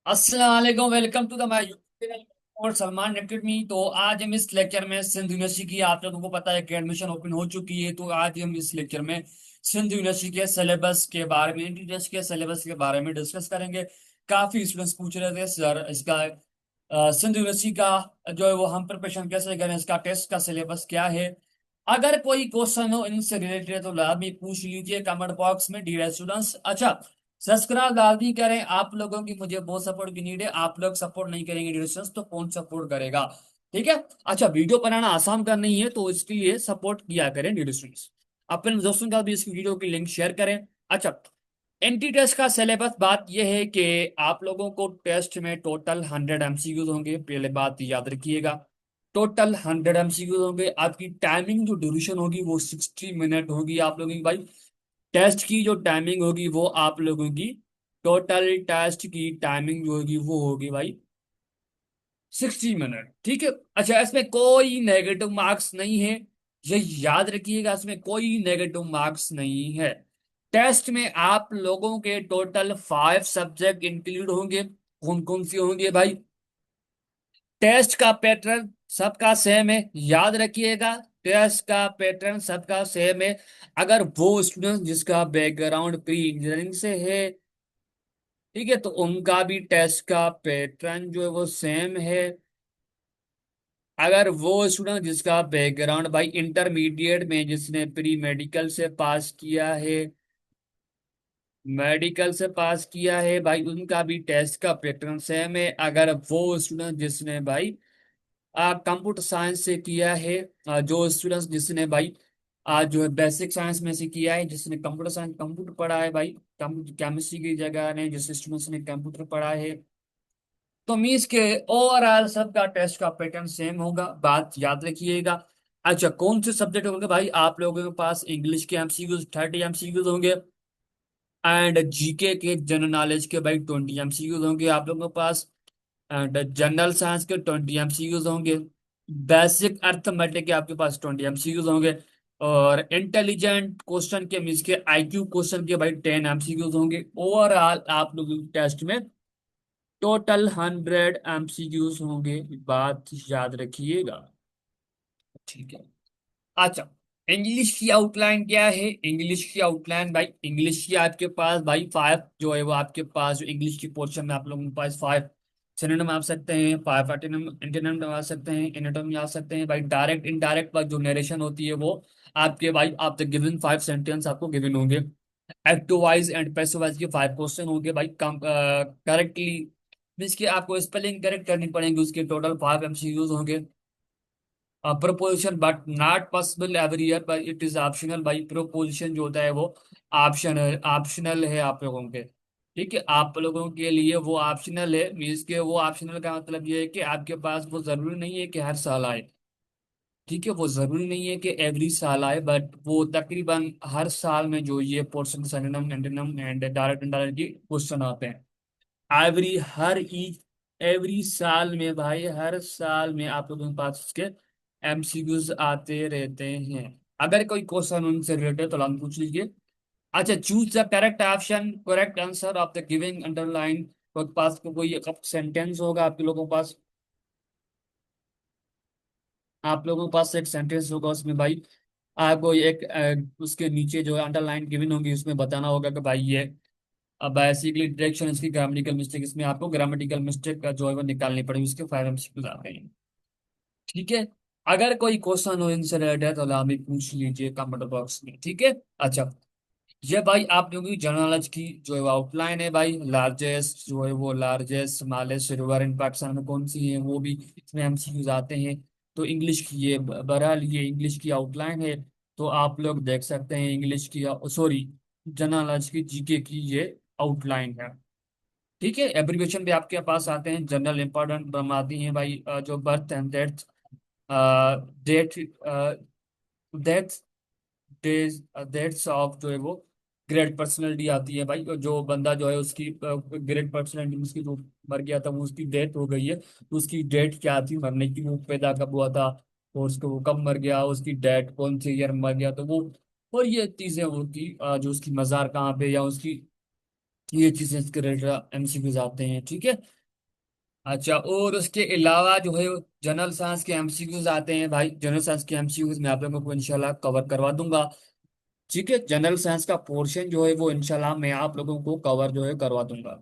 अस्सलाम वालेकुम, welcome to the my YouTube channel और सलमान एकेडमी। तो आज हम इस लेक्चर में सिंध यूनिवर्सिटी की, आप लोगों को पता है कि एडमिशन ओपन हो चुकी है। तो आज हम इस लेक्चर में सिंध यूनिवर्सिटी के सिलेबस के बारे में, इंटीग्रेस के सिलेबस के बारे में डिस्कस करेंगे। काफी स्टूडेंट्स पूछ रहे थे सर इसका सिंध यूनिवर्सिटी का जो है वो हम प्रिपरेशन कैसे करें, इसका टेस्ट का सिलेबस क्या है। अगर कोई क्वेश्चन हो इनसे रिलेटेड तो लाभ भी पूछ लीजिए कमेंट बॉक्स में डियर स्टूडेंट्स। अच्छा, सब्सक्राइब लाजमी करें, आप लोगों की मुझे बहुत सपोर्ट की नीड है। आप लोग सपोर्ट नहीं करेंगे डियर स्टूडेंट्स तो कौन सपोर्ट करेगा? ठीक है। अच्छा, वीडियो बनाना आसान का नहीं है तो इसके लिए सपोर्ट किया करें डियर स्टूडेंट्स। अपने दोस्तों का भी इस वीडियो की लिंक शेयर करें। अच्छा, एंटी टेस्ट का सिलेबस, बात यह है कि आप लोगों को टेस्ट में टोटल 100 MCQs होंगे। पहले बात याद रखिएगा, टोटल 100 MCQs होंगे। आपकी टाइमिंग जो ड्यूरेशन होगी वो 60 मिनट होगी आप लोगों की। भाई टेस्ट की जो टाइमिंग होगी वो आप लोगों की, टोटल टेस्ट की टाइमिंग जो होगी वो होगी भाई 60 मिनट। ठीक है। अच्छा, इसमें कोई नेगेटिव मार्क्स नहीं है, ये याद रखिएगा, इसमें कोई नेगेटिव मार्क्स नहीं है। टेस्ट में आप लोगों के टोटल 5 सब्जेक्ट इंक्लूड होंगे। कौन कौन से होंगे भाई? टेस्ट का पैटर्न सबका सेम है, याद रखिएगा। टेस्ट का पैटर्न सबका सेम है। अगर वो स्टूडेंट जिसका बैकग्राउंड प्री इंजीनियरिंग से है, ठीक है, तो उनका भी टेस्ट का पैटर्न जो है वो सेम है। अगर वो स्टूडेंट जिसका बैकग्राउंड भाई इंटरमीडिएट में, जिसने प्री मेडिकल से पास किया है, मेडिकल से पास किया है भाई, उनका भी टेस्ट का पैटर्न सेम है। अगर वो स्टूडेंट जिसने भाई कंप्यूटर साइंस से किया है, जो स्टूडेंट्स जिसने भाई जो है बेसिक साइंस में से किया है, जिसने कंप्यूटर साइंस कंप्यूटर पढ़ा है भाई, कंप्यूटर केमिस्ट्री की जगह ने जिस स्टूडेंट्स ने कंप्यूटर पढ़ा है, तो मीन्स के ओवरऑल सबका टेस्ट का पैटर्न सेम होगा, बात याद रखिएगा। अच्छा, कौन से सब्जेक्ट होंगे भाई? आप लोगों के पास इंग्लिश के MCQs 30 MCQs होंगे, एंड जीके के जनरल नॉलेज के भाई 20 MCQs होंगे आप लोगों के पास, एंड जनरल साइंस के 20 MCQs होंगे। बेसिक अर्थमेटिक के आपके पास 20 MCQs होंगे। और इंटेलिजेंट क्वेश्चन के मीन्स के IQ क्वेश्चन के भाई 10 MCQs होंगे। ओवरऑल आप लोगों के टेस्ट में टोटल 100 MCQs होंगे, बात याद रखिएगा। ठीक है। अच्छा, इंग्लिश की आउटलाइन क्या है? इंग्लिश की आउटलाइन भाई, इंग्लिश की आपके पास भाई 5 जो है वो आपके पास, जो इंग्लिश की पोर्शन में आप लोगों के पास 5 सिनोनिम आ सकते हैं, 5 एंटोनिम आ सकते हैं, एनाटोमी आ सकते हैं भाई। डायरेक्ट इनडायरेक्ट पर जो नरेशन होती है वो आपके भाई, आप द गिवन 5 सेंटेंस आपको गिवन होंगे। Active voice and passive wise के 5 क्वेश्चन होंगे भाई। करेक्टली मीन्स कि आपको स्पेलिंग करेक्ट करनी पड़ेगी, उसके टोटल 5 MCQs होंगे। Proposition but not possible every year, but it is optional भाई। प्रोपोजिशन जो होता है वो ऑप्शनल ऑप्शनल है आप लोगों के। ठीक है, आप लोगों के लिए वो ऑप्शनल है। मीन्स के वो ऑप्शनल का मतलब ये है कि आपके पास वो जरूरी नहीं है कि हर साल आए। ठीक है, वो जरूरी नहीं है कि एवरी साल आए, बट वो तकरीबन हर साल में जो ये portion synonym antonym and direct indirect की क्वेश्चन आते हैं। एवरी हर ईच एवरी साल में भाई, हर साल में आप लोगों के पास उसके MCQs आते रहते हैं। अगर कोई क्वेश्चन उनसे रिलेटेड तो हम पूछ लीजिए। अच्छा, choose the correct option, correct answer of the giving underline. तो पास को कोई एक सेंटेंस होगा आप लोगों के पास, आप लोगों के पास एक सेंटेंस होगा, उसमें भाई आपको एक उसके नीचे जो है अंडरलाइन गिवन होगी, उसमें बताना होगा कि भाई ये अब बेसिकली डायरेक्शन, इसकी ग्रामेटिकल मिस्टेक, इसमें आपको ग्रामेटिकल मिस्टेक का जो है वो निकालनी पड़ेगी, उसके 5 MCQs आते हैं। ठीक है। अगर कोई क्वेश्चन हो इनसे रिलेटेड तो आप भी पूछ लीजिए कमेंट बॉक्स में। ठीक है। अच्छा, ये भाई आप लोगों की जनरल नॉलेज की जो है आउटलाइन है भाई। लार्जेस्ट जो है वो, largest smallest river in Pakistan में कौन सी है, वो भी इसमें MCQs आते हैं। तो इंग्लिश की ये, बहरहाल ये इंग्लिश की आउटलाइन है। तो आप लोग देख सकते हैं इंग्लिश की, सॉरी, जनरल नॉलेज की, जीके की ये आउटलाइन है। ठीक है। एब्रीविएशन भी आपके पास आते हैं, जनरल इंपॉर्टेंट बनवाती हैं भाई, जो birth and death, date, death, days, dates of जो है वो ग्रेट पर्सनैलिटी आती है भाई। जो बंदा जो है उसकी ग्रेट पर्सनैलिटी, उसकी जो मर गया था वो उसकी डेथ हो गई है, तो उसकी डेट क्या थी मरने की, वो पैदा कब हुआ था, और उसको वो कब मर गया, उसकी डेट कौन से ईयर मर गया, तो वो और ये चीजें होती, जो उसकी मजार कहाँ पे, या उसकी ये चीजें इसके रिलेटेड एमसीक्यूज आते हैं, ठीक है। अच्छा, और उसके अलावा जो है जनरल साइंस के एमसीक्यूज आते हैं भाई। जनरल साइंस के एमसीक्यूज मैं आप लोगों को इंशाल्लाह कवर करवा दूंगा, ठीक है। जनरल साइंस का पोर्शन जो है वो इंशाल्लाह मैं आप लोगों को कवर जो है करवा दूंगा।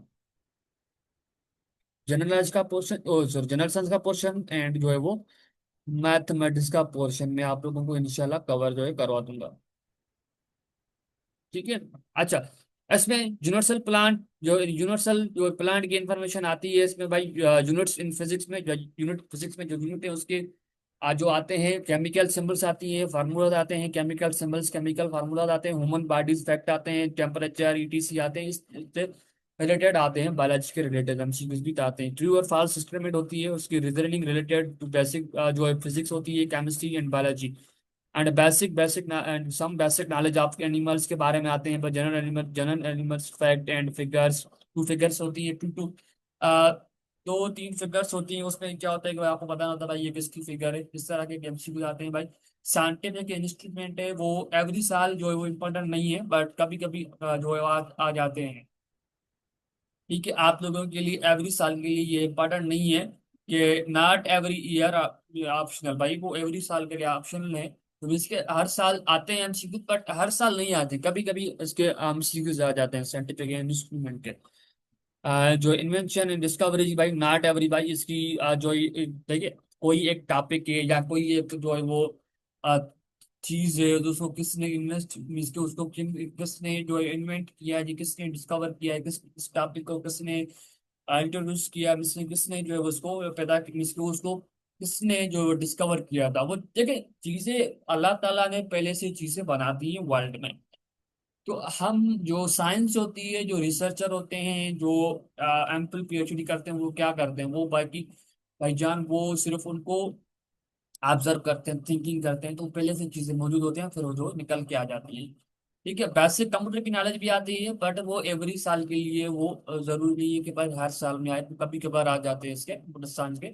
जनरल साइंस का पोर्शन, ओ सॉरी, जनरल साइंस का पोर्शन एंड जो है वो मैथमेटिक्स का पोर्शन में आप लोगों को इंशाल्लाह कवर जो है करवा दूंगा, ठीक है। अच्छा, इसमें यूनिवर्सल प्लांट, जो यूनिवर्सल जो प्लांट की इंफॉर्मेशन आती है इसमें भाई, यूनिट्स इन फिजिक्स में, यूनिट फिजिक्स में जो यूनिट है उसके जो आते हैं केमिकल सिंबल्स आती हैं, फार्मूलाज आते हैं, केमिकल सिंबल्स, केमिकल फार्मूलाज आते हैं, ह्यूमन बॉडीज फैक्ट आते हैं, टेम्परेचर ईटीसी आते हैं, इससे रिलेटेड आते हैं, बायोलॉजी के रिलेटेड एमसीक्यूज भी आते हैं। ट्रू और फाल्स स्टेटमेंट होती है उसकी रीजनिंग रिलेटेड टू बेसिक जो है फिजिक्स होती है, chemistry and biology. And basic and some basic knowledge of animals के बारे में आते हैं, पर general animals fact and figures. Two figures होती है, टू टू दो तीन फिगर्स होती हैं, उसमें क्या होता है कि भाई आपको पता होता है भाई ये किसकी फिगर है, इस तरह के एमसीक्यू आते हैं भाई। साइंटिफिक इंस्ट्रूमेंट है वो एवरी साल जो है वो इम्पोर्टेंट नहीं है, बट कभी कभी जो है आ जाते हैं, ठीक है। आप लोगों के लिए एवरी साल के लिए ये इम्पोर्टेंट नहीं है, कि नॉट एवरी ईयर ऑप्शनल, भाई वो एवरी साल के लिए ऑप्शनल है। तो इसके हर साल आते हैं एमसीक्यू, बट हर साल नहीं आते, कभी कभी इसके एमसीक्यूज आ जाते हैं साइंटिफिक इंस्ट्रूमेंट के। जो इन्वेंशन एंड डिस्कवरी भाई, नॉट एवरी भाई इसकी देखिए, कोई एक टॉपिक है या कोई एक जो है वो चीज है, तो उसको किसने इन्वेस्ट मीन्स के उसको किसने जो है इन्वेंट किया है, जी किसने डिस्कवर किया है, किस टॉपिक को किसने इंट्रोड्यूस किया, किसने किसने जो है उसको पैदा मीन्स के उसको किसने जो डिस्कवर किया था। वो देखिए चीजें अल्लाह ताला ने पहले से चीजें बना दी हैं वर्ल्ड में। तो हम जो साइंस होती है, जो रिसर्चर होते हैं, जो एमफिल पीएचडी करते हैं, वो क्या करते हैं, वो बाकी भाईजान वो सिर्फ उनको ऑब्जर्व करते हैं, थिंकिंग करते हैं, तो पहले से चीजें मौजूद होती हैं, फिर वो जो निकल के आ जाती हैं, ठीक है। बेसिक कंप्यूटर की नॉलेज भी आती है, बट वो एवरी साल के लिए वो जरूरी नहीं है कि भाई हर साल में आए, तो कभी कभार आ जाते हैं इसके कंप्यूटर साइंस के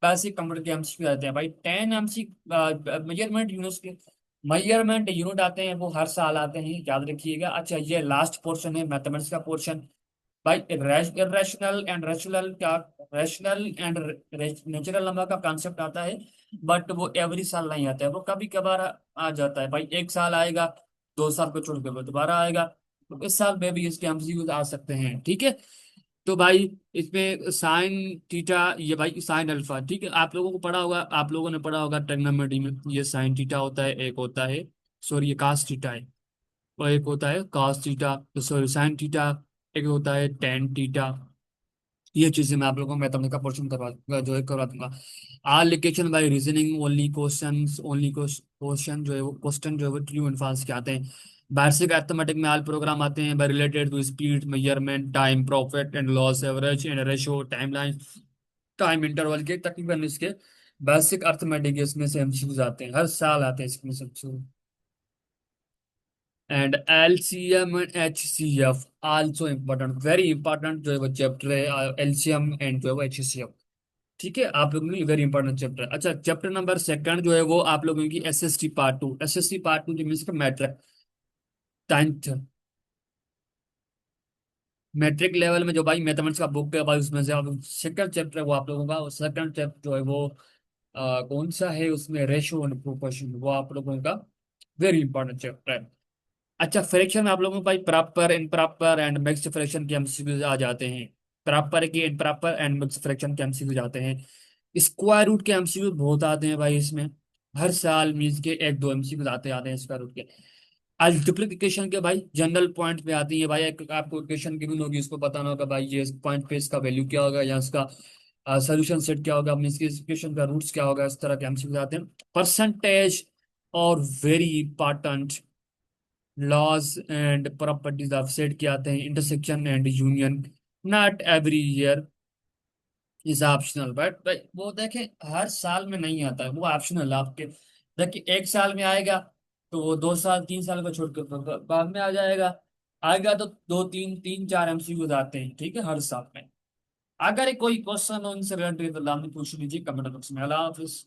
बेसिक कंप्यूटर के एमसीक्यू आते हैं भाई। 10 एमसी मेजरमेंट यूनिट्स के मेजरमेंट यूनिट आते हैं, वो हर साल आते हैं, याद रखिएगा। अच्छा, ये लास्ट पोर्शन है मैथमेटिक्स का पोर्शन भाई। इरेशनल एंड रैशनल का, रैशनल एंड नेचुरल नंबर का कॉन्सेप्ट आता है, बट वो एवरी साल नहीं आता है, वो कभी कभार आ जाता है भाई। एक साल आएगा, 2 साल को छोड़ के वो दोबारा आएगा, तो इस साल में भी इसके एमसीक्यूज आ सकते हैं, ठीक है। तो भाई इसमें साइन थीटा, ये भाई साइन अल्फा, ठीक है। आप लोगों को पढ़ा होगा, आप लोगों ने पढ़ा होगा ट्रिग्नोमेट्री में, ये साइन थीटा होता है, एक होता है, सॉरी ये कास थीटा है, और एक होता है कास थीटा, तो सॉरी साइन थीटा, एक होता है टेन थीटा। ये चीजें मैं आप लोगों को मैथमेटिक्स का पोर्शन करवा जो है करवा दूंगा। Are location by reasoning only questions, only question जो है वो क्वेश्चन जो है वो ट्रू एंड फॉल्स के आते हैं। बेसिक अरिथमेटिक में आल प्रोग्राम आते हैं by related to speed measurement, time, profit and loss, average and ratio, timeline, time interval के तकरीबन इसके बेसिक अरिथमेटिक इसमें से एमसीक्यूज आते हैं, हर साल आते हैं इसमें से। And LCM and HCF also important, very important जो है वो चैप्टर है एलसीएम एंड जो है वो एचसीएफ, ठीक है। आप लोगों के लिए वेरी इंपॉर्टेंट चैप्टर। अच्छा, चैप्टर नंबर सेकंड जो है वो आप लोगों की SST part two, SST part two जो means matric, tenth matric level में जो भाई मैथमेटिक्स का बुक है भाई, उसमें से आप सेकंड चैप्टर है वो आप लोगों का, सेकंड चैप्टर जो है वो कौन सा है, उसमें रेशो एंड प्रोपोर्शन, वो आप लोगों का वेरी इंपॉर्टेंट चैप्टर है। अच्छा, फ्रैक्शन में आप लोगों को भाई proper, improper and mixed fraction के एमसीक्यूज आ जाते हैं। प्रॉपर की, इम्प्रॉपर एंड मिक्स्ड फ्रैक्शन के एमसीक्यूज आते हैं। स्क्वायर रूट के एमसीक्यूज बहुत आते हैं भाई इसमें, हर साल मीन्स के एक दो एमसीक्यूज आते आते हैं स्क्वायर रूट के। मल्टीप्लिकेशन के भाई जनरल पॉइंट पे आती है भाई, एक आपको इक्वेशन गिवन होगी, उसको बताना होगा भाई ये पॉइंट पे इसका वैल्यू क्या होगा, या इसका सोल्यूशन सेट क्या होगा, मीन्स की इक्वेशन का रूट्स क्या होगा, इस तरह के एमसीक्यूज आते हैं। परसेंटेज और very important laws and properties of set के आते हैं। Intersection and union, not every year is optional, but वो देखें हर साल में नहीं आता है, वो ऑप्शनल आपके। देखिए एक साल में आएगा, तो वो 2 साल 3 साल का छोड़ के तो बाद में आ जाएगा। आएगा तो दो तीन तीन चार एमसीक्यूज आते हैं, ठीक है, हर साल में। अगर कोई क्वेश्चन हो इनसे रिलेटेड तो लाने पूछ लीजिए कमेंट बॉक्स में। अल्लाह हाफिज।